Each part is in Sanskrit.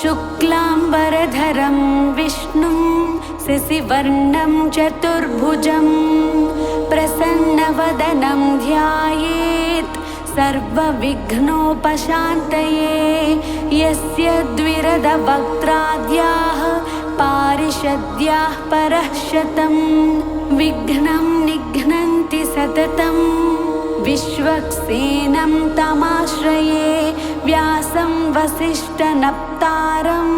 शुक्लाम्बरधरं विष्णुं शशिवर्णं चतुर्भुजं प्रसन्नवदनं ध्यायेत् सर्वविघ्नोपशान्तये। यस्य द्विरदवक्त्राद्याः पारिषद्याः परः शतं विघ्नं निघ्नन्ति सततं विश्वक्सेनं तमाश्रये। व्यासं वसिष्ठनप्तारं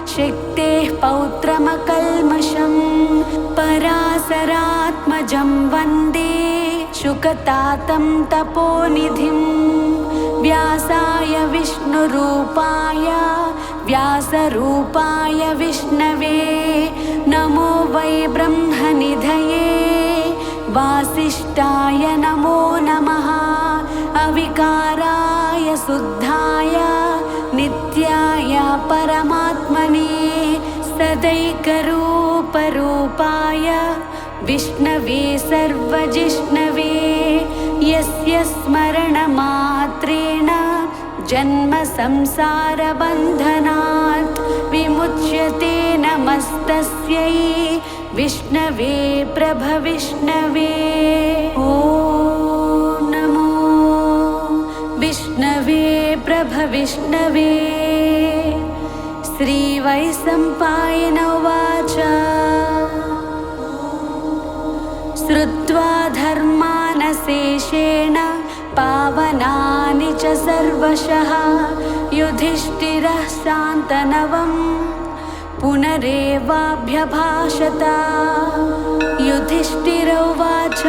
शक्तेः पौत्रमकल्मषं पराशरात्मजं वन्दे शुकतातं तपोनिधिं। व्यासाय विष्णुरूपाय व्यासरूपाय विष्णवे नमो वै ब्रह्मनिधये वासिष्ठाय नमो नमः। अविकाराय शुद्धाय नित्याय परमात्मने सदैकरूपरूपाय विष्णवे सर्वजिष्णवे। यस्य स्मरणमात्रेण जन्म संसारबन्धनात् विमुच्यते। नमस्तस्यै विष्णवे प्रभविष्णवे। ॐ नमो विष्णवे प्रभविष्णवे। श्रीवैशम्पायन उवाच श्रुत्वा धर्मानशेषेण पावनानि च सर्वशः युधिष्ठिरः शान्तनवं पुनरेवाभ्यभाषत। युधिष्ठिर उवाच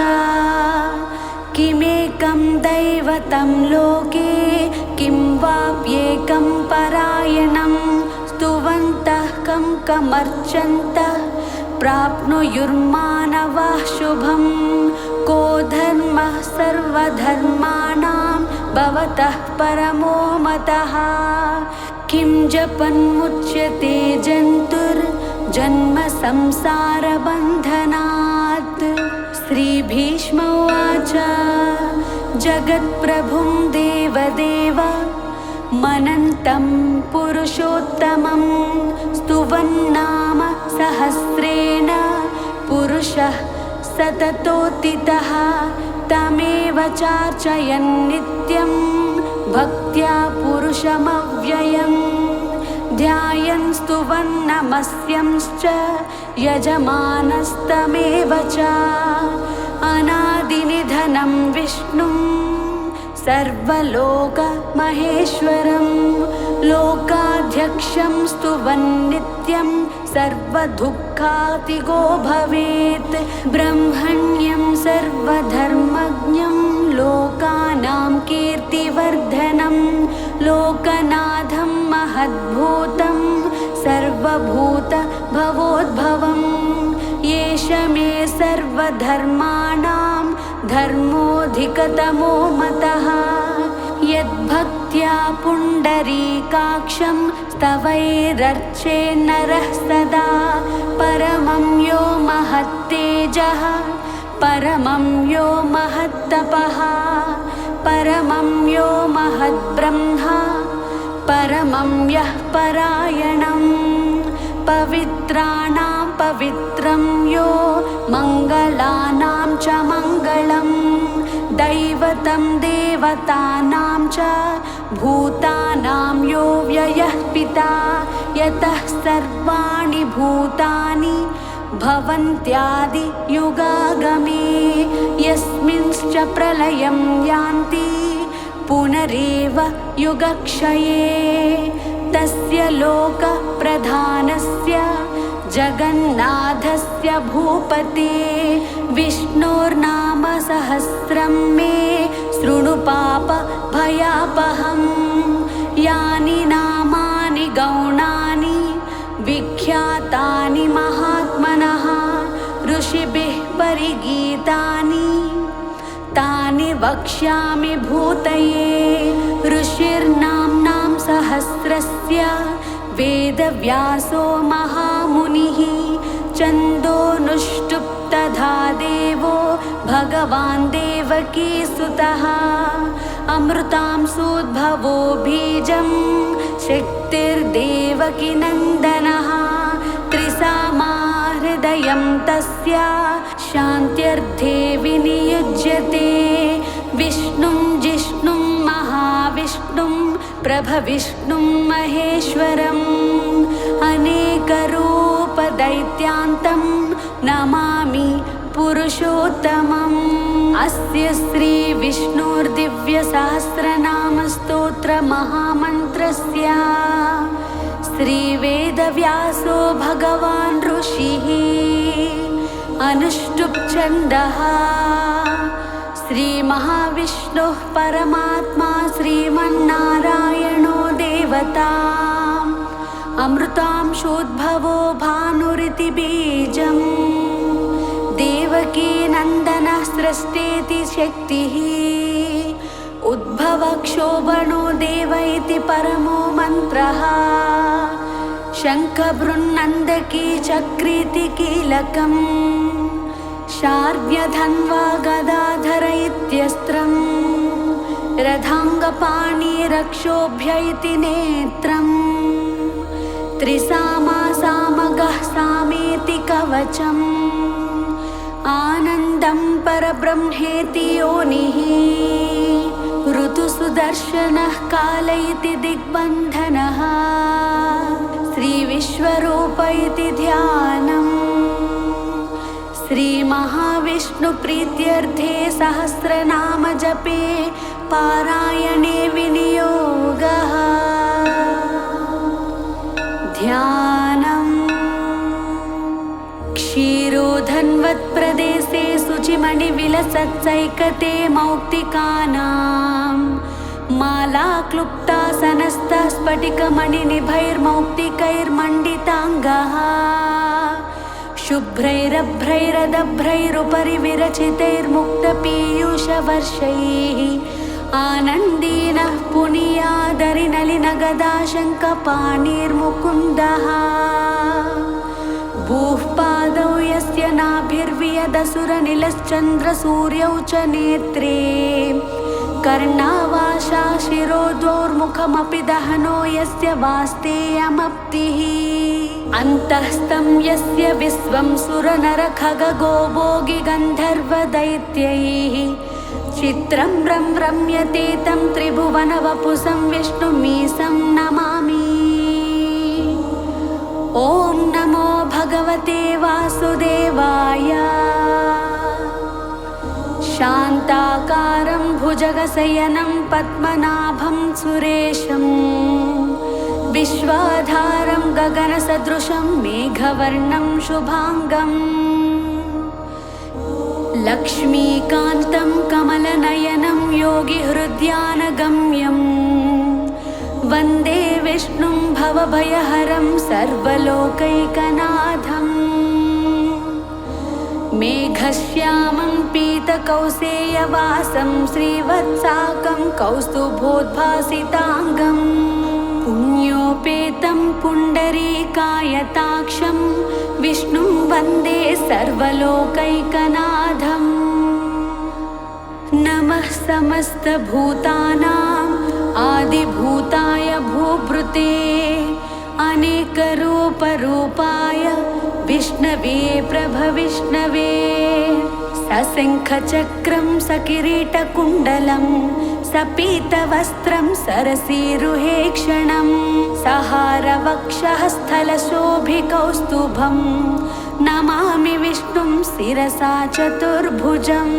किमेकं दैवतं लोके किं वाप्येकं परायणं स्तुवन्तः कं कमर्चन्तः प्राप्नुयुर्मानवः शुभं। को धर्मः सर्वधर्माणां भवतः परमो मतः किं जपन्मुच्यते जन्तुर्जन्म संसारबन्धनात्। श्रीभीष्म उवाच जगत्प्रभुं देवदेव मनन्तं पुरुषोत्तमं स्तुवन्नाम सहस्रेण पुरुषः सततोत्थितः तमेव चार्चयन् नित्यं भक्त्या पुरुषमव्ययम्। ध्यायन् स्तुवन् नमस्यंश्च यजमानस्तमेव च। अनादिनिधनं विष्णुं सर्वलोकमहेश्वरं लोकाध्यक्षं स्तुवन् नित्यं सर्वदुःखातिगो भवेत्। ब्रह्मण्यं सर्वधर्मज्ञं लोकानां कीर्तिवर्धनं लोकनाथं महद्भूतं सर्वभूतभवोद्भवम्। येष मे सर्वधर्माणां धर्मोऽधिकतमो मतः यद्भक्त्या पुण्डरीकाक्षं स्तवैरर्चेन्नरः सदा। परमं यो महत्तेजः परमं यो महत्तपः परमं यो महद्ब्रह्मा परमं यः परायणं। पवित्राणां पवित्रं यो मङ्गलानां च मङ्गलं दैवतं देवतानां च भूतानां यो व्ययः पिता। यतः सर्वाणि भूतानि भवन्त्यादियुगागमे यस्मिंश्च प्रलयं यान्ति पुनरेव युगक्षये। तस्य लोकप्रधानस्य जगन्नाथस्य भूपते विष्णोर्नाम सहस्रं मे शृणु पापभयापहम्। यानि नामानि गौणानि विख्यातानि महात्मनः ऋषिभिः परिगीतानि तानि वक्ष्यामि भूतये। ऋषिर्नाम्नां सहस्रस्य वेदव्यासो महामुनिः छन्दोनुष्टुप् तथा देवो भगवान् देवकीसुतः। अमृतांशोद्भवो बीजं शक्तिर्देवकी नन्दनः त्रिसामा हृदयं तस्य शान्त्यर्थे विनियुज्यते विष्णुं जिष्णुं महाविष्णुं प्रभविष्णुं महेश्वरम् अनेकरूपदैत्यान्तं नमामि पुरुषोत्तमम् अस्य श्रीविष्णुर्दिव्यसहस्रनामस्तोत्रमहामन्त्रस्य श्रीवेदव्यासो भगवान् ऋषिः अनुष्टुप्छन्दः श्रीमहाविष्णुः परमात्मा श्रीमन्नारायणो देवता अमृतांशोद्भवो भानुरिति बीजम् देवकी नन्दनः सृष्टेति शक्तिः उद्भवक्षोभणो देव इति परमो मन्त्रः शङ्खभृन्नन्दकी चक्रीति कीलकम् शार्ङ्गधन्वा गदाधर इत्यस्त्रम् रथाङ्गपाणिरक्षोभ्य इति नेत्रम् त्रिसामा सामगः सामेति कवचम् आनन्दं परब्रह्मेति योनिः ऋतुसुदर्शनः काल इति दिग्बन्धनः श्रीविश्वरूप इति ध्यानम् श्रीमहाविष्णुप्रीत्यर्थे सहस्रनाम जपे पारायणे विनियोगः ध्यानम् क्षीरोधन्वत्प्रदेशे शुचिमणिविलसत्सैकते मौक्तिकानां माला क्लुप्तासनस्थः स्फटिकमणिनिभैर्मौक्तिकैर्मण्डिताङ्गः शुभ्रैरभ्रैरदभ्रैरुपरि विरचितैर्मुक्तपीयूषवर्षैः आनन्दीनः पुनीयादरिनलिनगदाशङ्खपाणिर्मुकुन्दः भूः पादौ यस्य नाभिर्वियदसुरनिलश्चन्द्रसूर्यौ च नेत्रे कर्णावाशा शिरोद्वौर्मुखमपि दहनो यस्य वास्तेयमप्तिः अन्तःस्थं यस्य विश्वं सुरनरखगोभोगि गन्धर्वदैत्यैः चित्रं रम्यते तं त्रिभुवनवपुषं विष्णुमीशं नमामि। ॐ नमो भगवते वासुदेवाय। शान्ताकारं भुजगशयनं पद्मनाभं सुरेशं विश्वाधारं गगनसदृशं मेघवर्णं शुभांगं लक्ष्मीकान्तं कमलनयनं योगिहृद्यानगम्यं वन्दे विष्णुं भवभयहरं सर्वलोकैकनाथम् मेघश्यामं पीतकौसेयवासं श्रीवत्साकं कौस्तुभोद्भासिताङ्गं पुण्योपेतं पुण्डरीकायताक्षं विष्णुं वन्दे सर्वलोकैकनाथम् नमः समस्तभूतानाम् आदिभूताय भूभृते अनेकरूपरूपाय विष्णवे प्रभविष्णवे सशङ्खचक्रं सकिरीटकुण्डलं सपीतवस्त्रं सरसीरुहेक्षणं सहारवक्षः स्थलशोभिकौस्तुभं नमामि विष्णुं शिरसा चतुर्भुजम्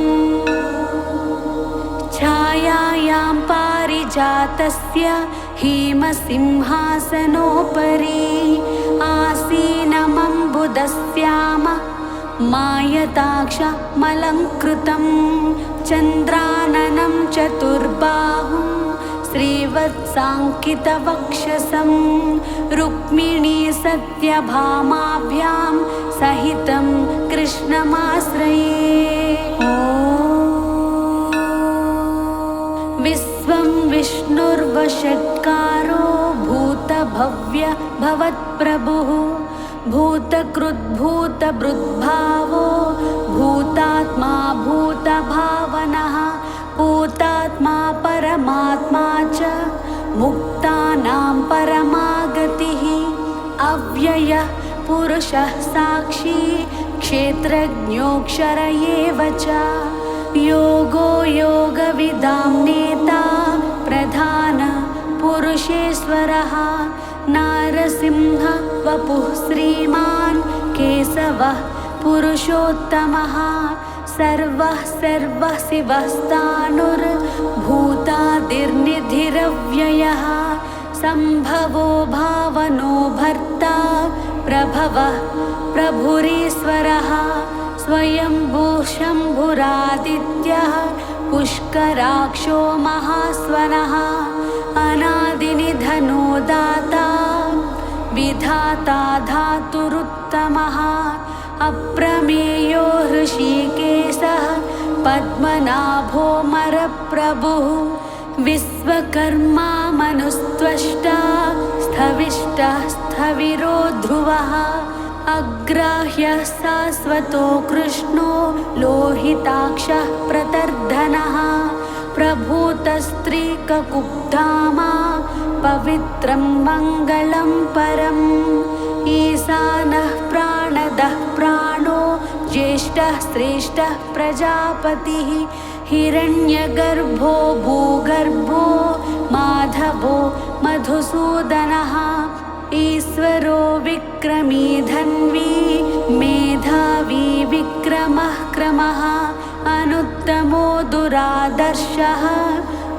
छायायां पारिजातस्य हेमसिंहासनोपरि आसीनमम्बुदस्याम मायताक्षमलङ्कृतं चन्द्राननं चतुर्बाहुं श्रीवत्साङ्कितवक्षसं रुक्मिणी सत्यभामाभ्यां सहितं कृष्णमाश्रये। विश्वं विष्णुर्वषट्कारो भूतभव्य भवत्प्रभुः भूतकृद्भूतभृद्भावो भूतात्मा भूतभावनः भूतात्मा पर परमात्मा च मुक्तानां परमागतिः अव्ययः पुरुषः साक्षी क्षेत्रज्ञोऽक्षर एव च योगो योगविदां नेता प्रधान पुरुषेश्वरः नारसिंह वपुः श्रीमान् केशवः पुरुषोत्तमः सर्वः सर्वः शिवस्तानुर्भूतादिर्निधिरव्ययः सम्भवो भावनो भर्ता प्रभवः प्रभुरीश्वरः स्वयंभू शम्भुरादित्यः पुष्कराक्षो महास्वनः अनादिनिधनो दाता विधाता धातुरुत्तमः अप्रमेयो हृषीकेशः पद्मनाभो मरप्रभुः विश्वकर्मा मनुस्त्वष्टा स्थविष्टः स्थविरो ध्रुवः अग्राह्यः शाश्वतो कृष्णो लोहिताक्षः प्रतर्धनः प्रभूतस्त्रीककुब्धामा पवित्रं मङ्गलं परम् ईशानः प्राणदः प्राणो ज्येष्ठः श्रेष्ठः प्रजापतिः हिरण्यगर्भो भूगर्भो माधवो मधुसूदनः ईश्वरो विक्रमी धन्वी मेधावी विक्रमः क्रमः अनुत्तमो दुरादर्शः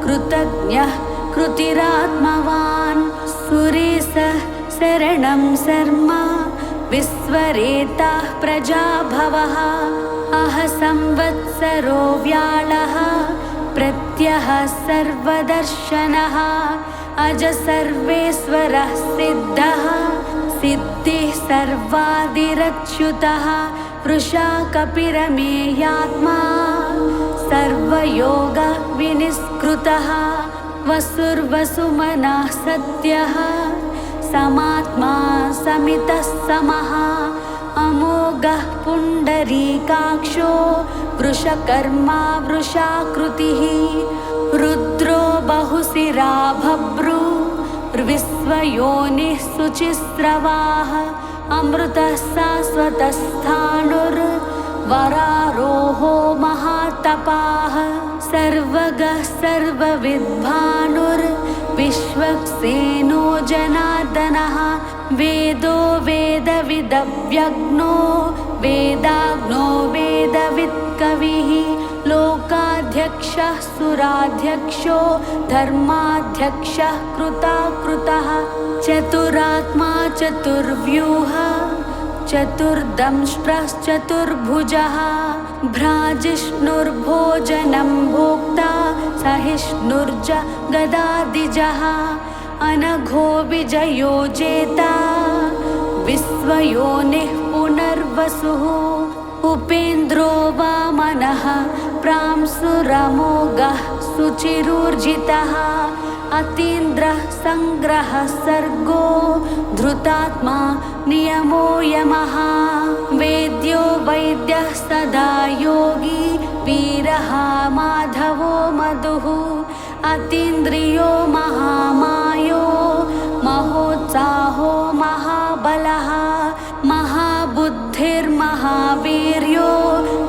कृतज्ञः कृतिरात्मवान् सुरेशः शरणं शर्मा विश्वरेताः प्रजाभवः अह संवत्सरो व्याळः प्रत्यहः सर्वदर्शनः अज सर्वेश्वरः सिद्धः सिद्धिः सर्वादिरच्युतः वृषा कपिरमेयात्मा सर्वयोग विनिष्कृतः वसुर्वसुमनः सत्यः समात्मा समितः समः अमोघः पुण्डरीकाक्षो वृषकर्मा वृषाकृतिः रुद्रो बहुशिरा भभ्रू विश्वयोनिः शुचिस्रवाः अमृतः शाश्वतस्थाणुर्वरारोहो महातपाः सर्वगः सर्वविद्भानुर्विश्वक्सेनो जनार्दनः वेदो वेदविदव्यग्नो वेदाग्नो वेदवित्कविः लोकाध्यक्षः सुराध्यक्षो धर्माध्यक्षः कृताकृतः चतुरात्मा चतुर्व्यूह चतुर्दंष्ट्रश्चतुर्भुजः भ्राजिष्णुर्भोजनं भोक्ता सहिष्णुर्ज गदादिजः अनघो विजयो जेता विश्वयोनिः पुनर्वसुः उपेन्द्रो वामनः प्रांशुरमोघः शुचिरूर्जितः अतीन्द्रः सङ्ग्रहः सर्गो धृतात्मा नियमो यमः वेद्यो वैद्यः सदा योगी वीरः माधवो मधुः अतीन्द्रियो महामायो महोत्साहो महाबलः महाबुद्धिर्महावीर्यो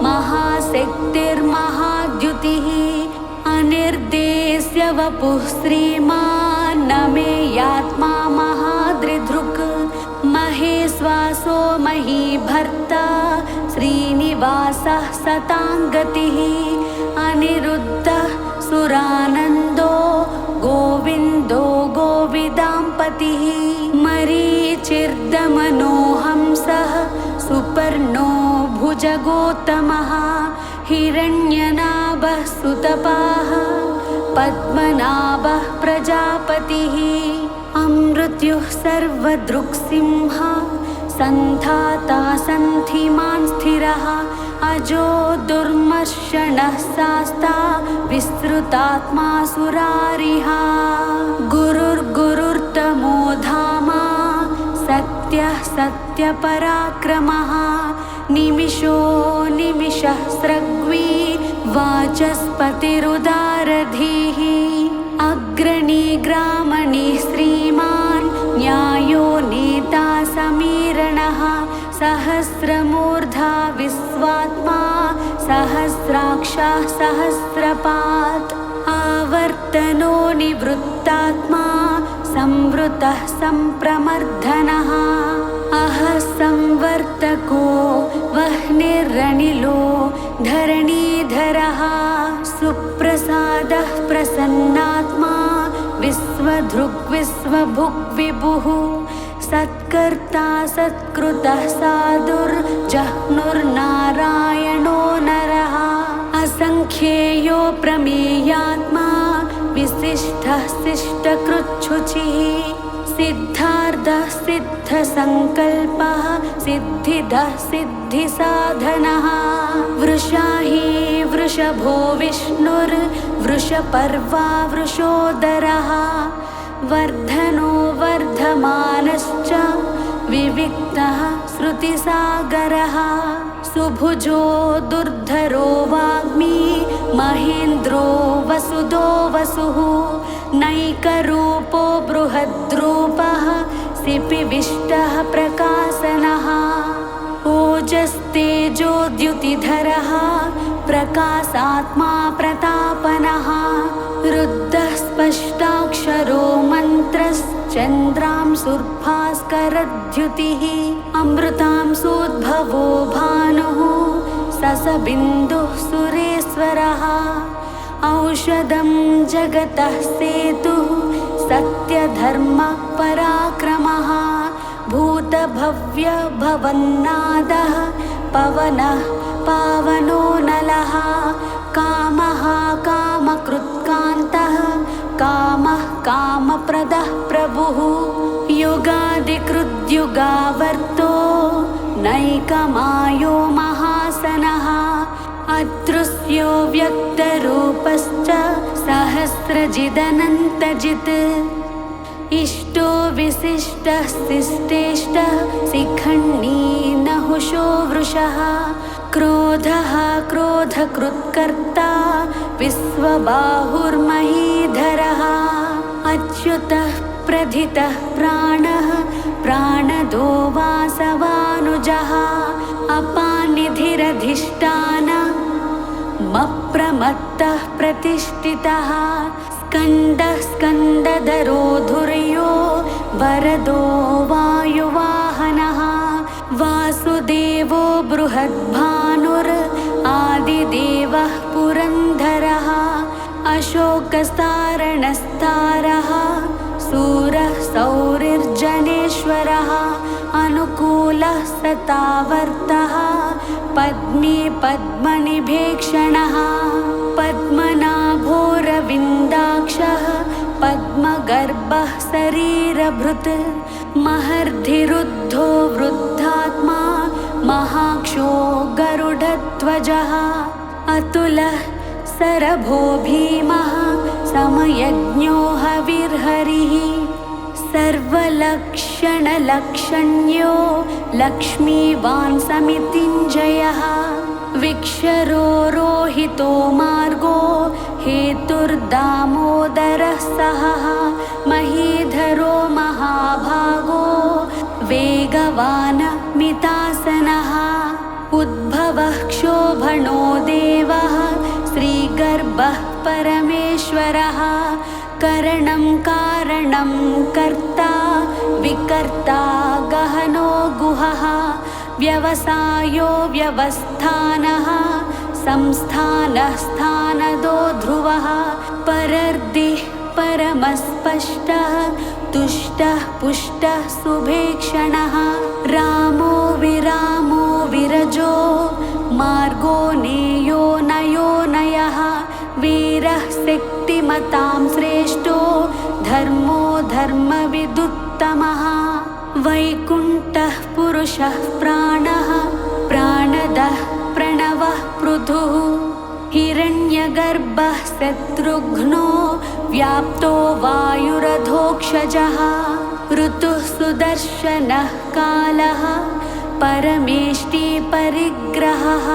महाशक्तिर्महाद्युतिः अनिर्देश्य वपुः श्रीमान् न मेयात्मा महादृधृक् महेश्वासो महीभर्ता श्रीनिवासः सताङ्गतिः अनिरुद्धः सुरानन्दो गोविन्दो गोविदाम्पतिः मरीचिर्दमनो हंसः सुपर्णो भुजगोत्तमः हिरण्यनाभः सुतपाः पद्मनाभः प्रजापतिः अमृत्युः सर्वदृक्सिंह सन्धाता सन्धिमान् स्थिरः अजो दुर्मर्षणः शास्ता विस्तृतात्मा सुरारिः गुरुर्गुरुर्तमो धामा सत्यः सत्यपराक्रमः निमिषो निमिषः स्रग्वी वाचस्पतिरुदारधीः अग्रणी ग्रामणी श्रीमान् न्यायो नेता समीरणः सहस्रमूर्धा विश्वात्मा सहस्राक्षः सहस्रपात् आवर्तनो निवृत्तात्मा संवृतः संप्रमर्दनः अह संवर्तको वह्निरनिलो धरणीधरः सुप्रसादः प्रसन्नात्मा विश्वधृग्विश्वभुक् विभुः सत्कर्ता सत्कृतः साधुर्जह्नुर्नारायणो नरः असंख्येयो प्रमेयात्मा विशिष्टः शिष्टकृच्छुचिः सिद्धार्थः सिद्धसंकल्पः सिद्धिदः सिद्धिसाधनः वृषाही वृषभो विष्णुर्वृषपर्वा वृषोदरः वर्धनो वर्धमानश्च विविक्तः श्रुतिसागरः सुभुजो दुर्धरो वाग्मी महेन्द्रो वसुदो वसुः नैकरूपो बृहद्रूपः सिपिविष्टः प्रकाशनः ओजस्तेजोद्युतिधरः प्रकाशात्मा प्रतापनः रुद्धः स्पष्टाक्षरो मन्त्रश्चन्द्रांशुर्भास्करद्युतिः अमृतांशोद्भवो भानुः ससबिन्दुः सुरेश्वरः औषधं जगतः सेतुः सत्यधर्मः पराक्रमः भूतभव्य भवन्नादः पवनः पावनो नलः कामः कामकृत्कान्तः कामः कामप्रदः प्रभुः युगादिकृद्युगावर्तो नैकमायो महासनः अदृश्यो व्यक्तरूपश्च सहस्रजिदनन्तजित् इष्टो विशिष्टः शिष्टेष्टः शिखण्डी नहुषो वृषः क्रोधः क्रोधकृत्कर्ता विश्वबाहुर्महीधरः अच्युतः प्रथितः प्राणः प्राणदो वासवानुजः अपानिधिरधिष्ठानमप्रमत्तः प्रतिष्ठितः स्कन्दः स्कन्दधरो धुर्यो वरदो वायुवाहनः वासुदेवो बृहद्भानुर् आदिदेवः पुरन्दरः अशोकस्तारणस्तारः सूरः सौरिर्जनेश्वरः अनुकूलः सतावर्तः पद्मे पद्मनिभेक्षणः पद्मनाभोरविन्दाक्षः पद्मगर्भः शरीरभृत् महर्धिरुद्धो वृद्धात्मा महाक्षो गरुडध्वजः अतुलः सरभो भीमः समयज्ञो हविर्हरिः सर्वलक्षणलक्षण्यो लक्ष्मीवान् समितिञ्जयः विक्षरो रोहितो मार्गो हेतुर्दामोदरः सहः महीधरो महाभागो वेगवान् मितासनः उद्भवः क्षोभणो देवः श्रीगर्भः परमेश्वरः करणं कारणं कर्ता विकर्ता गहनो गुहः व्यवसायो व्यवस्थानः संस्थानः स्थानदो ध्रुवः परर्दिः परमस्पष्टः तुष्टः पुष्टः सुभेक्षणः रामो विरामो विरजो मार्गो नेयो नयो नयः वीरः शक्तिमतां श्रेष्ठो धर्मो धर्मविदुत्तमः वैकुण्ठः पुरुषः प्राणः प्राणदः प्रणवः पृथुः हिरण्यगर्भः शत्रुघ्नो व्याप्तो वायुरधोक्षजः ऋतुः सुदर्शनः कालः परमेष्टि परिग्रहः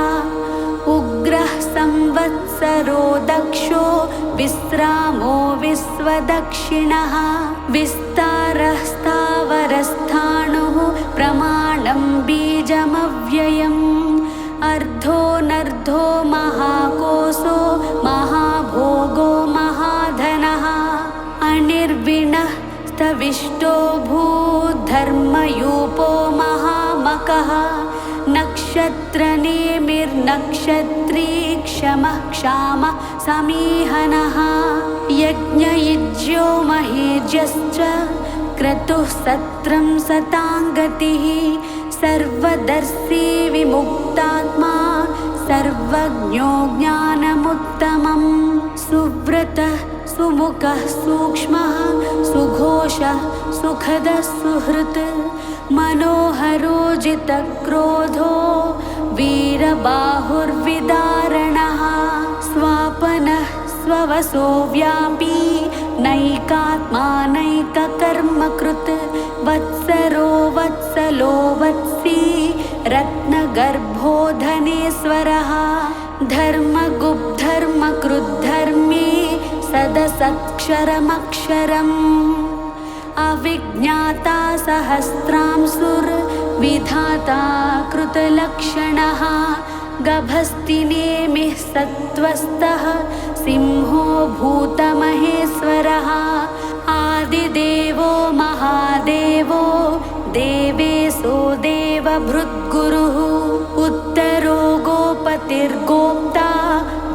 उग्रः संवत्सरो दक्षो विश्रामो विश्वदक्षिणः विस्तारः स्थावरस्थाणुः प्रमाणं बीजमव्ययम् अर्धोऽनर्धो महाकोशो महाभोगो महाधनः अनिर्विणः स्तविष्टो भूधर्मयूपो महामकः नक्षत्रनेमिर्नक्षत्री क्षमः क्षामः समीहनः यज्ञयुज्यो महेज्यश्च क्रतुः सत्रं सताङ्गतिः सर्वदर्शी विमुक्तात्मा सर्वज्ञो ज्ञानमुत्तमम् सुव्रतः सुमुखः सूक्ष्मः सुघोषः सुखदः सुहृत् मनोहरो जितक्रोधो वीरबाहुर्विदारणः स्वापनः स्ववसो व्यापी नैकात्मा नैककर्मकृत् वत्सरो वत्सलो वत्सी रत्नगर्भो धनेश्वरः धर्मगुप्धर्मकृद्धर्मी सदसत्क्षरमक्षरम् अविज्ञाता सहस्रांशुर्विधाता कृतलक्षणः गभस्तिनेमिः सत्त्वस्तः सिंहो भूतमहेश्वरः आदिदेवो महादेवो देवेशो देवभृद्गुरुः उत्तरो गोपतिर्गोप्ता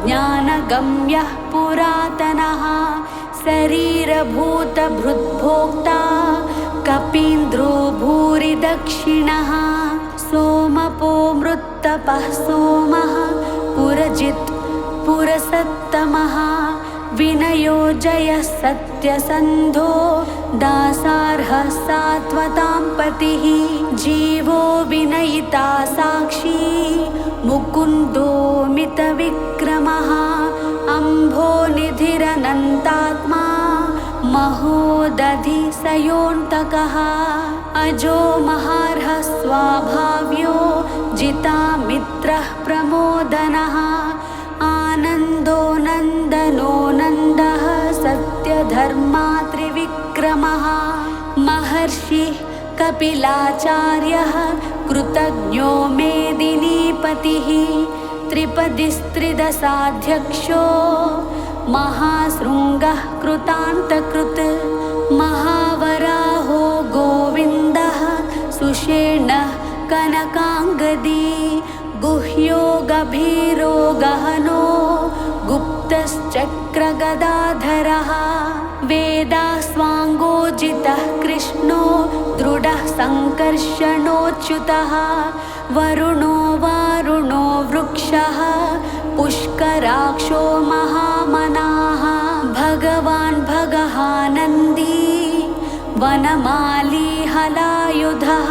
ज्ञानगम्यः पुरातनः शरीरभूतभृद्भोक्ता कपीन्द्रो भूरिदक्षिणः सोमपो मृत्तपः सोमः पुरजित् पुरसत्तमः विनयो जयः सत्यसन्धो दासार्हः सात्वतां पतिः जीवो विनयिता साक्षी मुकुन्दो मितविक्रमः अम्भो निधिरनन्तात्मा महोदधि सयोऽन्तकः अजो महार्हः स्वाभाव्यो जितामित्रः प्रमोदनः आनन्दो नन्दनो नन्दः सत्यधर्मा त्रिविक्रमः महर्षिः कपिलाचार्यः कृतज्ञो मेदिनीपतिः त्रिपदिस्त्रिदशाध्यक्षो महाशृङ्गः कृतान्तकृत् महावराहो गोविन्दः सुषेणः कनकाङ्गदी गुह्यो गभीरो गहनो गुप्तश्चक्रगदाधरः वेदास्वाङ्गोजितः कृष्णो दृढः सङ्कर्षणोच्युतः वरुणो वारुणो वृक्षः पुष्कराक्षो महामनाः भगवान् भगहानन्दी वनमाली हलायुधः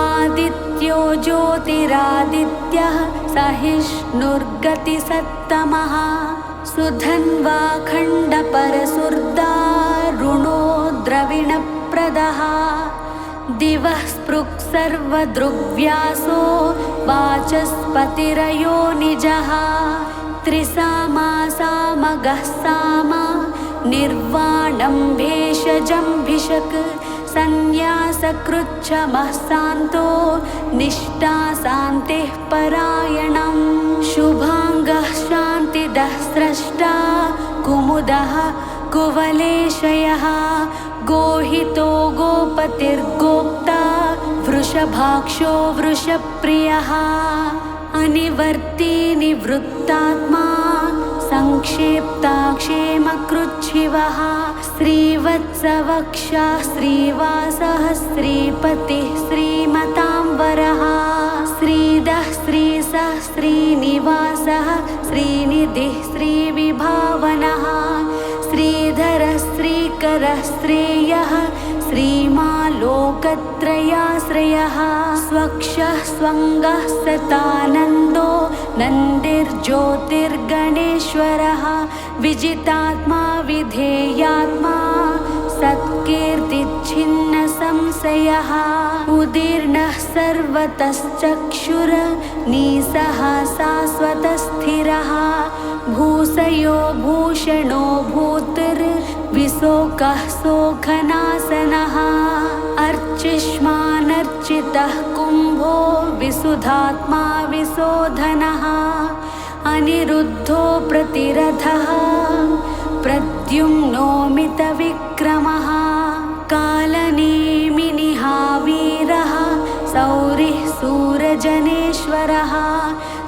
आदित्यो ज्योतिरादित्यः सहिष्णुर्गतिसत्तमः सुधन्वा खण्डपरशुर्दारुणो द्रविणप्रदः दिवः स्पृक् सर्वदृग्व्यासो वाचस्पतिरयो निजः त्रिसामासामगः साम निर्वाणं भेषजं भिषक् संन्यासकृच्छमः शान्तो निष्ठा शान्तिः परायणं शुभाङ्गः शान्तिदः स्रष्टा कुमुदः कुवलेशयः गोहितो गोपतिर्गोप्ता वृषभाक्षो वृषप्रियः अनिवर्ती निवृत्तात्मा संक्षेप्ता क्षेमकृच्छिवः श्रीवत्सवक्षा श्रीवासः श्रीपतिः श्रीमताम्बरः श्रीदः श्रीसः श्रीनिवासः श्रीनिधिः श्रीविभावनः श्रीधरः श्रीकरः श्रेयः श्रीमालोकत्रयाश्रयः स्वक्षः स्वङ्गः सतानन्दो नन्दिर्ज्योतिर्गणेश्वरः विजितात्मा विधेयात्मा सत्कीर्तिच्छिन्न संसारः श्वासयः उदीर्णः सर्वतश्चक्षुर्निसः शाश्वतस्थिरः भूषयो भूषणो भूतिर्विशोकः शोकनाशनः अर्चिष्मानर्चितः कुम्भो विशुद्धात्मा विशोधनः अनिरुद्धो प्रतिरथः प्रद्युम्नोमितविक्रमः कालनेमिनिः वीरः शौरिः शूरजनेश्वरः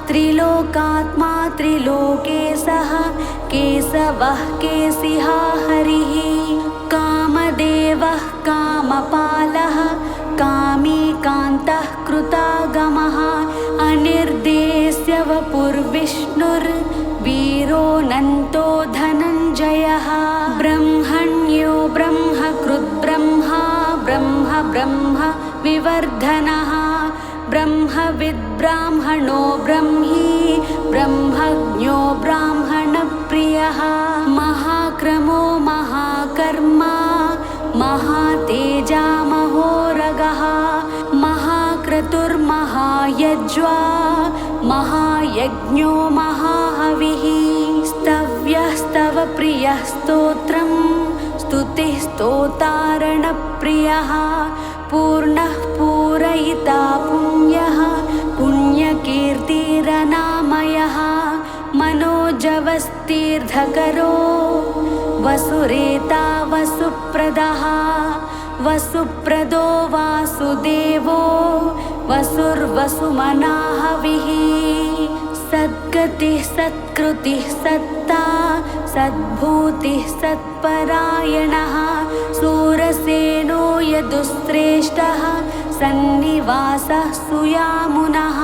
त्रिलोकात्मा त्रिलोकेशः केशवः केशिहा हरिः कामदेवः कामपालः कामी कान्तः कृतागमः अनिर्देश्य वपुर्विष्णुर्वीरोऽनन्तो धनञ्जयः ब्रह्मण्यो ब्रह्मकृद्ब्रह्मा ब्रह्म ब्रह्म विवर्धनः ब्रह्मविद्ब्राह्मणो ब्रह्मी ब्रह्मज्ञो ब्राह्मणप्रियः महाक्रमो महाकर्मा महातेजा महोरगः महाक्रतुर्महायज्वा महायज्ञो महाहविः स्तव्यस्तव प्रियः स्तोत्रं स्तुतिः स्तोतारणप्रियः पूर्णः पूरयिता पुण्यः पुण्यकीर्तिरनामयः मनोजवस्तीर्थकरो वसुरेता वसुप्रदः वसुप्रदो वासुदेवो वसुर्वसुमनाहविः सद्गतिः सत्कृतिः सत्ता सद्भूतिः सत्परायणः सूरसेनो यदुश्रेष्ठः सन्निवासः सुयामुनः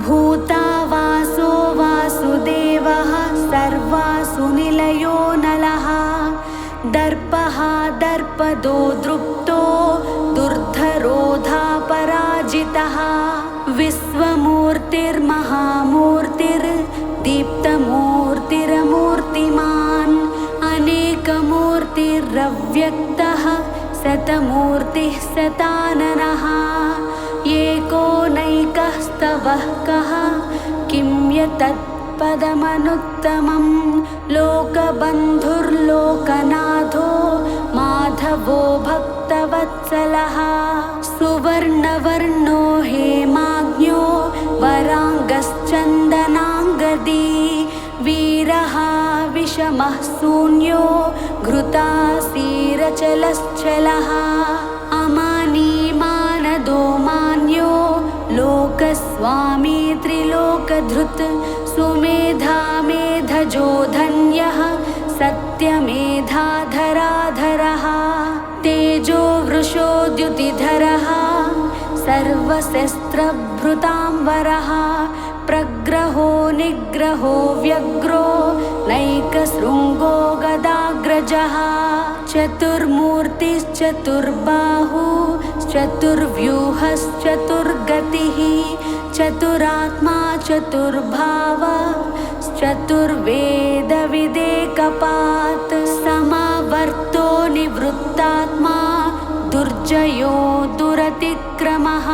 भूतावासो वासुदेवः सर्वासु निलयो नलः दर्पः दर्पदो दृप्तो दुर्धरोधा पराजितः विश्वमूर्तिर्महामूर्तिर्दीप्तमूर्तिरमूर्तिमान् अनेकमूर्तिरव्यक्तः शतमूर्तिः शताननः एकोनैकस्तवः कः किं यत्तत्पदमनुत्तमं लोकबन्धुर्लोकनाथो माधवो भक्तवत्सलः सुवर्णवर्णो हेमाज्ञो वराङ्गश्चन्दनाङ्गदी वीरः विषमः शून्यो घृतासीरचलश्चलः अमानी मानदो मान्यो लोकस्वामी त्रिलोकधृत् सुमेधा मेधजो धन्यः सत्यमेधाधराधरः तेजो वृषो द्युतिधरः सर्वशस्त्रभृताम्बरः प्रग्रहो निग्रहो व्यग्रो नैकशृङ्गो गदाग्रजः चतुर्मूर्तिश्चतुर्बाहुश्चतुर्व्यूहश्चतुर्गतिः चतुरात्मा चतुर्भावः चतुर्वेदविदेकपात् समावर्तो निवृत्तात्मा दुर्जयो दुरतिक्रमः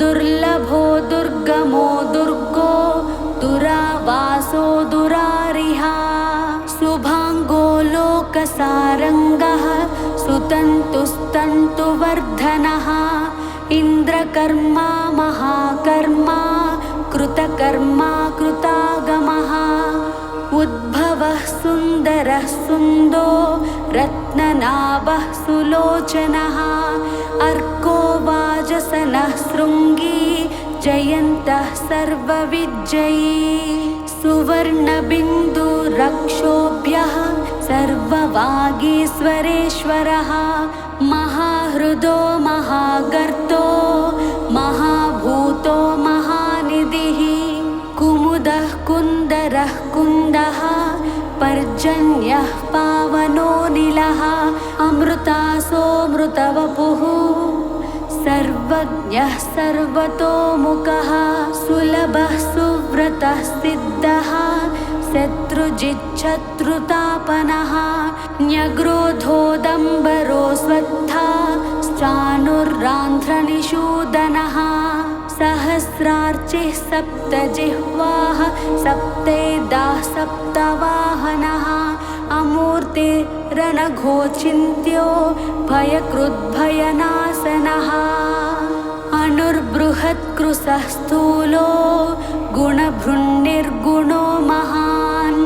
दुर्लभो दुर्गमो दुर्गो दुरावासो दुरारिः शुभाङ्गो लोकसारङ्गः सुतन्तुस्तन्तुवर्धनः इन्द्रकर्मा महाकर्मा कृतकर्मा कृतागमः उद्भवः सुन्दरः सुन्दो रत्ननाभः सुलोचनः अर्को वाजसनः शृङ्गी जयन्तः सर्वविजयी सुवर्णबिन्दुरक्षोभ्यः सर्ववागीश्वरेश्वरः महाहृदो महागर्तो महाभूतो महानिधिः कुमुदः कुन्दरः कुन्दः पर्जन्यः पावनो निलः अमृतासोऽमृतवपुः सर्वज्ञः सर्वतोमुखः सुलभः सुव्रतः सिद्धः शत्रुजिच्छत्रुतापनः न्यग्रोधोदम्बरो स्वस्था श्चानुरान्ध्रनिषूदनः सहस्रार्चिः सप्तजिह्वाः सप्तेदाः सप्तवाहनः अमूर्तिरनघोचिन्त्यो भयकृद्भयनाशनः अनुर्बृहत्कृशः स्थूलो गुणभृन्निर्गुणो महान्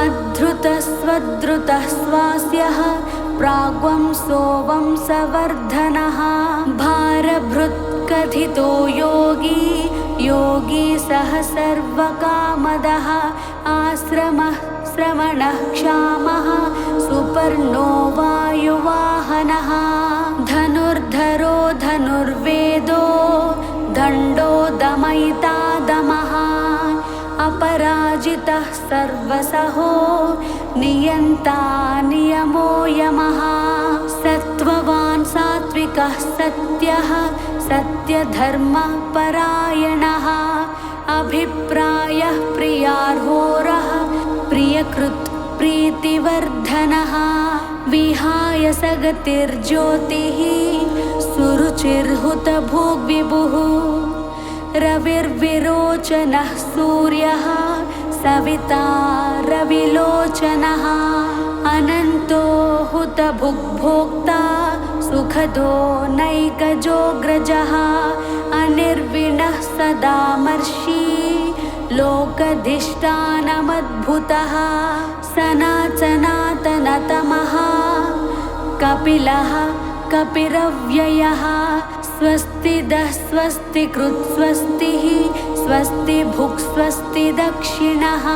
अधृतस्वधृतः स्वास्यः प्राग्वंसो वंशवर्धनः भारभृत्कथितो योगी योगी सः सर्वकामदः आश्रमः श्रवणः क्षामः सुपर्णो वायुवाहनः धनुर्धरो धनुर्वेदो दण्डो दमयिता दमः अपराजितः सर्वसहो नियन्ता नियमो यमः सत्त्ववान् सात्विकः सत्यः सत्यधर्मः परायणः अभिप्रायः प्रियार्होरः प्रियकृत् प्रीतिवर्धनः विहाय सगतिर्ज्योतिः सुरुचिर्हुतभुग्विभुः रविर्विरोचनः सूर्यः सविता रविलोचनः अनन्तो हुतभुग्भोक्ता सुखदो नैकजोऽग्रजः अनिर्विणः सदामर्षि लोकधिष्ठानमद्भुतः सनातनतमः कपिलः कपिरव्ययः स्वस्तिदः स्वस्तिकृत् स्वस्तिः स्वस्ति भुक् स्वस्ति दक्षिणः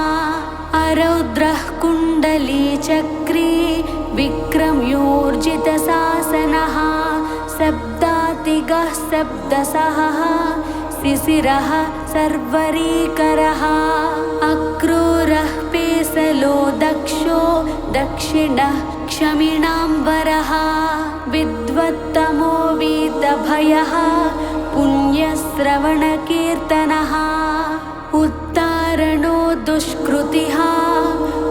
अरौद्रः कुण्डलीचक्री विक्रम्योर्जितशासनः शब्दातिगः शब्दसहः शिशिरः सर्वरीकरः अक्रूरः पेसलो दक्षो दक्षिणः क्षमिणाम्बरः विद्वत्तमो वीतभयः पुण्यश्रवणकीर्तनः उत्तारणो दुष्कृतिः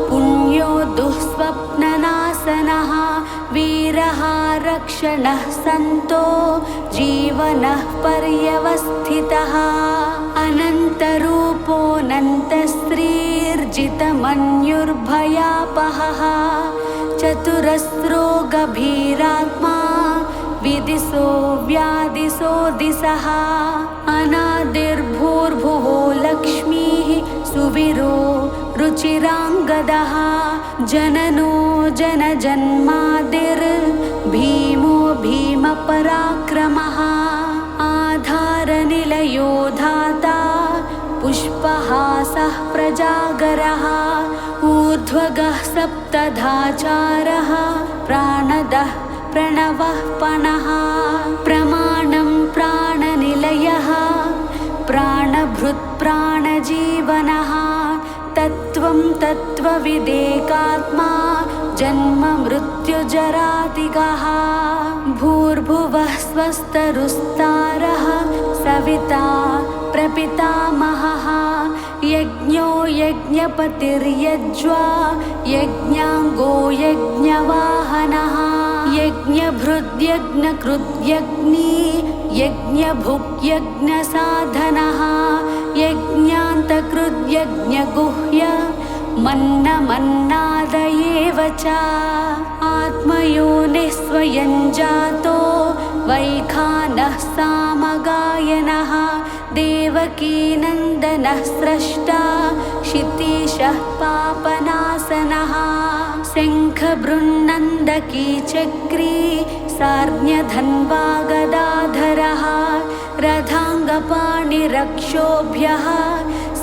पुण्यो दुःस्वप्ननाशनः वीरः रक्षणः सन्तो जीवनः पर्यवस्थितः अनन्तरूपोऽनन्तश्रीर्जितमन्युर्भयापहः चतुरस्रो गभीरात्मा विदिशो व्यादिशो दिशः अनादिर्भूर्भुवो लक्ष्मीः सुविरो रुचिराङ्गदः जननो जनजन्मादिर्भीमो भीमपराक्रमः आधारनिलयो धाता पुष्पहासः प्रजागरः ऊर्ध्वगः सप्तधाचारः प्राणदः प्रणवः पणः प्रमाणं प्राणनिलयः प्राणभृत् प्राणजीवनः तत्त्वं तत्त्वविदेकात्मा जन्म मृत्युजरादिगः भूर्भुवः स्वस्तरुस्तारः सविता प्रपितामहः यज्ञो यज्ञपतिर्यज्वा यज्ञाङ्गो यज्ञवाहनः यज्ञभृद्यज्ञकृद्यज्ञी यज्ञभुग्यज्ञसाधनः यज्ञान्तकृद्यज्ञगुह्य मन्नमन्नादयेव च आत्मयोनिः स्वयं जातो वैखानः सामगायनः देवकीनन्दनः स्रष्टा क्षितीशः पापनाशनः शङ्खबृन्नन्दकी चक्री सार्ज्ञधन्वा गदाधरः रथाङ्गपाणिरक्षोभ्यः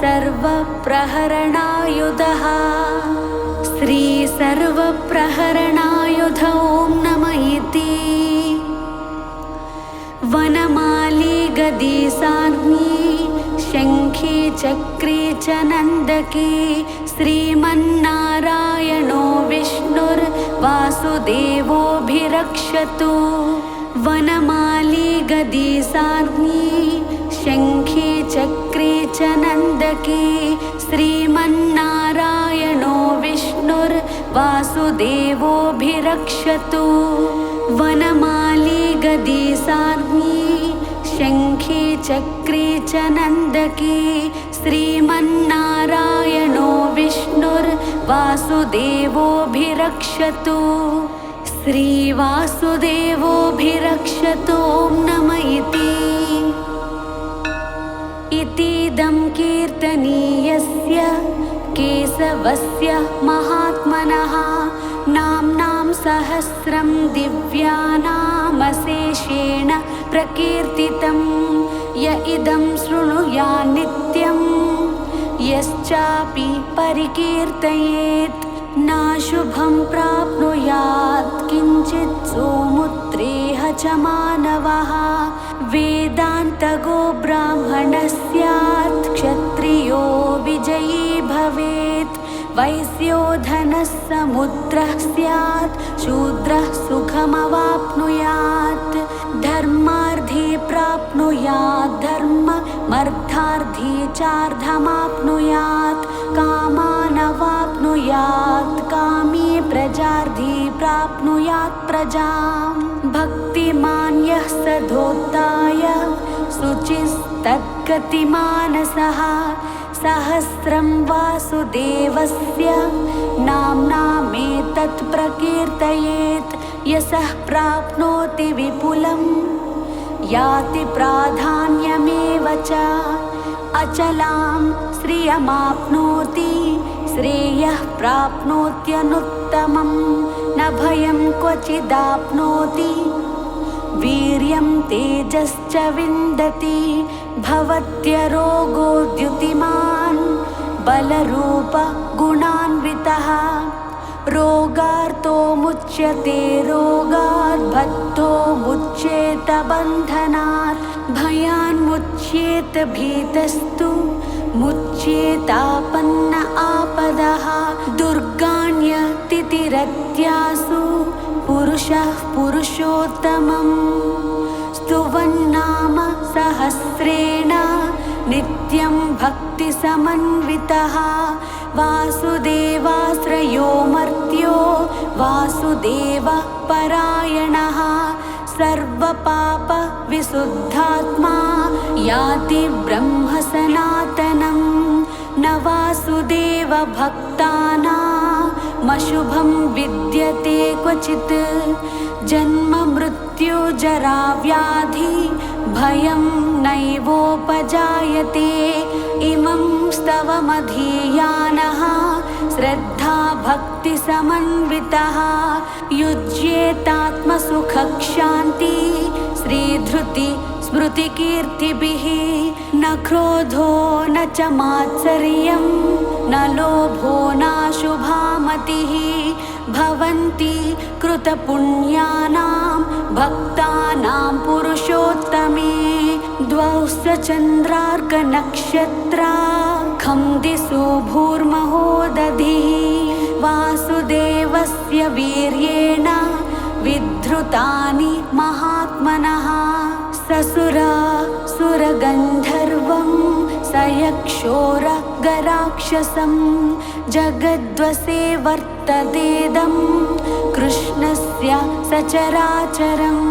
सर्वप्रहरणायुधः श्री सर्वप्रहरणायुध ॐ नमः इति वनमाली गदी सार्ङ्गी शङ्खी चक्री च नन्दकी श्रीमन्नारायणो विष्णुर्वासुदेवोऽभिरक्षतु वनमाली गदी सार्ङ्गी शङ्खी चक्री च नन्दकी श्रीमन्नारायणो वासुदेवोऽभिरक्षतु वनमाली गदी सार्ङ्गी शङ्खे चक्रे च नन्दके श्रीमन्नारायणो विष्णुर्वासुदेवोऽभिरक्षतु श्रीवासुदेवोऽभिरक्षतो नम इतीदं कीर्तनीयस्य केशवस्य महात्मनः नाम्नां सहस्रं दिव्यानामशेषेण प्रकीर्तितं य इदं शृणुयात् नित्यं यश्चापि परिकीर्तयेत् नाशुभं प्राप्नुयात् किञ्चित् सोमुत्रेह च मानवः वेदान्तगो ब्राह्मणः स्यात् क्षत्रियो विजयी भवेत् वैश्यो धनः समुद्रः स्यात् शूद्रः सुखमवाप्नुयात् धर्मार्थी प्राप्नुयात् धर्ममर्थार्थी चार्धमाप्नुयात् कामानवाप्नुयात् कामी प्रजार्थी प्राप्नुयात् प्रजां भक्तिमान् यः सधोत्ताय शुचिस्तद्गतिमानसः सहस्रं वासुदेवस्य नाम्नामेतत् प्रकीर्तयेत् यशः प्राप्नोति विपुलं याति प्राधान्यमेव च अचलां श्रियमाप्नोति श्रेयः प्राप्नोत्यनुत्तमं न भयं क्वचिदाप्नोति वीर्यं तेजश्च विन्दति भवत्यरोगो द्युतिमान् बलरूप गुणान्वितः रोगार्तो मुच्यते रोगात् बद्धो मुच्येत बन्धनात् भयान्मुच्येत भीतस्तु मुच्येतापन्न आपदः दुर्गाण्यतिथिरत्यासु पुरुषः पुरुषोत्तमं स्तुवन्नाम सहस्रेण नित्यं भक्तिसमन्वितः वासुदेवाश्रयो मर्त्यो वासुदेवः परायणः सर्वपापविशुद्धात्मा याति ब्रह्म सनातनं न वासुदेव भक्तानामशुभं विद्यते क्वचित् जन्म मृत्यु जरा व्याधि भयं नैवोपजायते इमं स्तवमधीयानः श्रद्धा भक्तिसमन्वितः युज्येतात्मसुखक्षान्ति श्रीधृति स्मृतिकीर्तिभिः न क्रोधो न च मात्सर्यं न लोभो नाशुभा मतिः भवन्ति कृतपुण्यानां भक्तानां पुरुषोत्तमे द्वौ चन्द्रार्कनक्षत्रा खं दिशो भूर्महोदधिः वासुदेवस्य वीर्येण विधृतानि महात्मनः ससुरासुरगन्धर्वं सयक्षोरगराक्षसं जगद्वसे वर्ततेदं कृष्णस्य सचराचरम्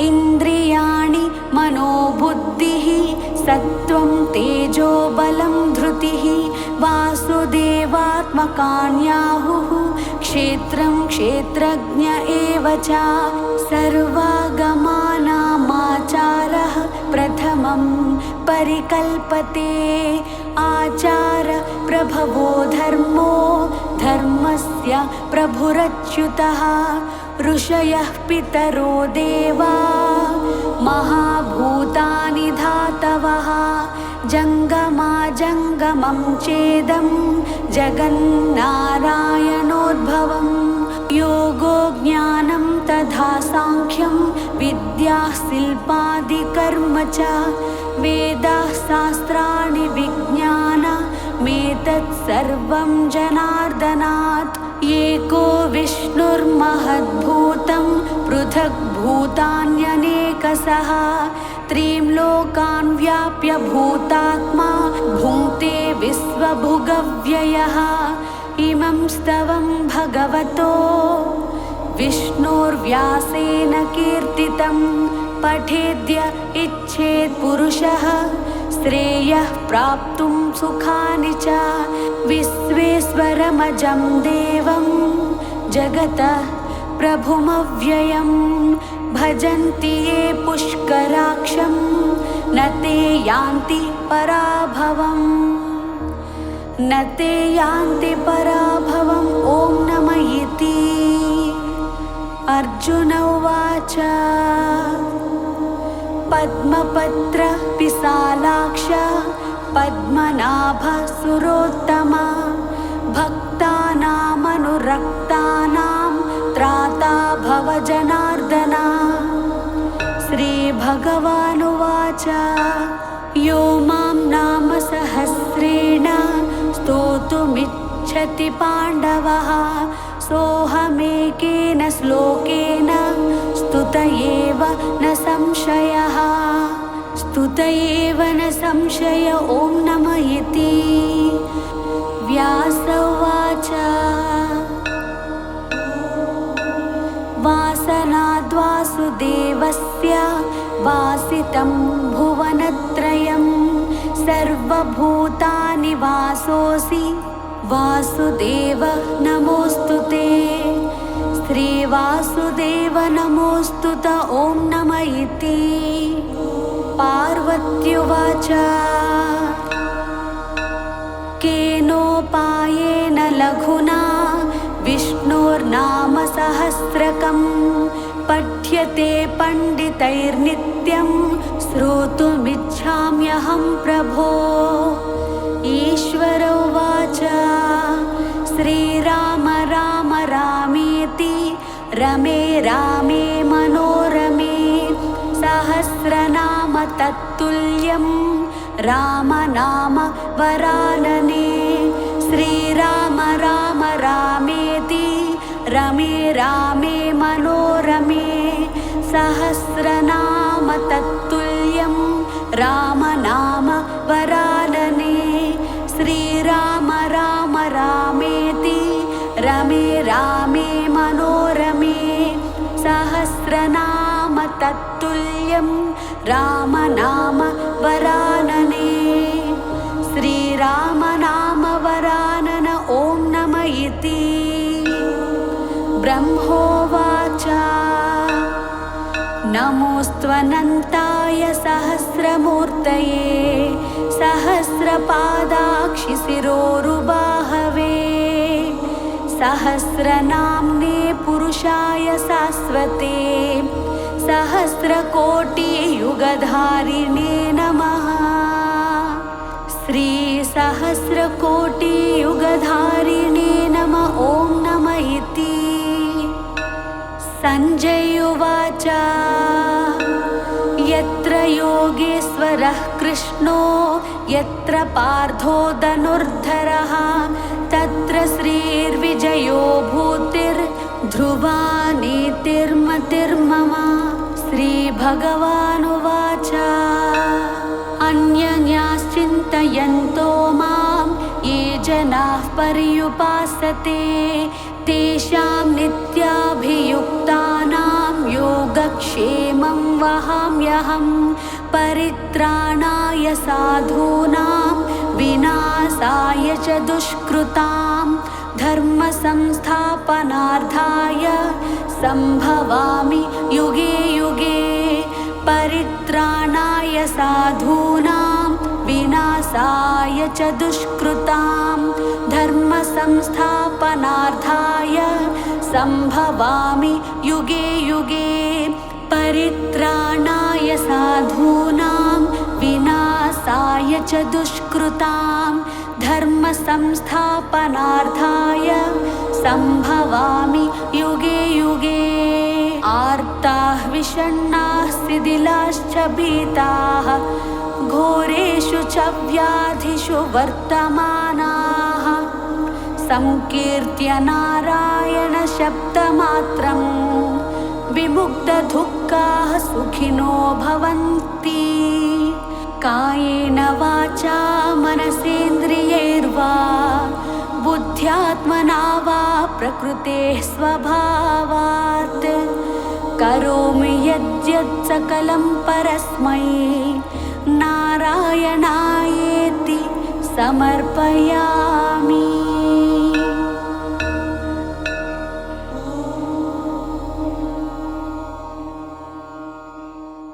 इन्द्रियाणि मनोबुद्धिः सत्त्वं तेजो बलं धृतिः वासुदेवात्मकान्याहुः क्षेत्रं क्षेत्रज्ञ एव च सर्वागमानामाचारः प्रथमं परिकल्पते आचार प्रभवो धर्मो धर्मस्य प्रभुरच्युतः ऋषयः पितरो देवा महाभूतानि धातवः जङ्गमाजङ्गमं चेदं जगन्नारायणोद्भवम् योगो ज्ञानं तथा साङ्ख्यं विद्या शिल्पादिकर्म च वेदाः शास्त्राणि विज्ञानमेतत् सर्वं जनार्दनात् एको विष्णुर्महद्भूतं पृथग्भूतान्यनेकशः त्रीं लोकान् व्याप्य भूतात्मा भुङ्क्ते विश्वभुगव्ययः इमं स्तवं भगवतो विष्णोर्व्यासेन कीर्तितं पठेद्य इच्छेत् पुरुषः श्रेयः प्राप्तुं सुखानि च। विश्वेश्वरमजं देवं जगतः प्रभुमव्ययं भजन्ति ये पुष्कराक्षं न ते यान्ति पराभवम् न ते यान्ति पराभवम्। ॐ नमः इति। अर्जुन उवाच पद्मपत्र विशालाक्ष पद्मनाभ सुरोत्तमा भक्तानामनुरक्तानां त्राता भव जनार्दना। श्रीभगवानुवाच यो मां नाम सहस्रेण स्तोतुमिच्छति पाण्डवः सोऽहमेकेन श्लोकेन स्तुत एव न संशयः स्तुत एव न संशय। ॐ नमः इति। व्यास उवाच वासनाद्वासुदेवस्य वासितं भुवनत्रयं सर्वभूतानि वासोऽसि वासुदेव नमोऽस्तु ते। श्रीवासुदेव नमोऽस्तु त। ॐ नमः इति। पार्वत्युवाच केनोपायेन लघुना विष्णोर्नाम सहस्रकं पठ्यते पण्डितैर्नित्यं श्रोतुमिच्छाम्यहं प्रभो। ईश्वर उवाच श्रीराम राम रामेति रमे रामे मनोरमे सहस्रनाम तत्तुल्यं रामनाम वरानने। श्रीराम राम रामेति रमे रामे मनोरमे सहस्रनाम तत्तुल्यं रामनाम वरानने। श्रीराम राम रामेति रमे रामे मनोरमे सहस्रनाम तत्तुल्यं रामनाम वरानने। श्रीराम नाम वरानन। ॐ नमः इति। ब्रह्मोवाच नमोऽस्त्वनन्ताय सहस्रमूर्तये सहस्रपादाक्षिशिरोरुबाहवे सहस्रनाम्ने पुरुषाय शाश्वते सहस्रकोटियुगधारिणे नमः। श्रीसहस्रकोटियुगधारिणे नमः। ॐ नमः इति। सञ्जय उवाच यत्र योगेश्वरः कृष्णो यत्र पार्थो धनुर्धरः तत्र श्रीर्विजयो भूतिर्ध्रुवा नीतिर्मतिर्मम। श्रीभगवानुवाच अन्यन्याश्चिन्तयन्तो मां ये जनाः पर्युपासते तेषां नित्याभियुक्तानां योगक्षेमं वहाम्यहं परित्राणाय साधूनां विनाशाय च दुष्कृतां धर्मसंस्थापनार्थाय सम्भवामि युगे युगे। परित्राणाय साधूनां विनाशाय च दुष्कृतां धर्मसंस्थापनार्थाय सम्भवामि युगे युगे। परित्राणाय साधूनां विनाशाय च दुष्कृतां धर्मसंस्थापनार्थाय सम्भवामि युगे युगे। आर्ताः विषण्णाः शिथिलाश्च भीताः घोरेषु च व्याधिषु वर्तमानाः संकीर्त्य नारायणशब्दमात्रं विमुक्तदुःखाः सुखिनो भवन्ति। कायेन वाचा मनसेन्द्रियैर्वा बुद्ध्या अध्यात्मना वा प्रकृतेः स्वभावात् करोमि यद्यत् सकलं परस्मै नारायणायेति समर्पयामि।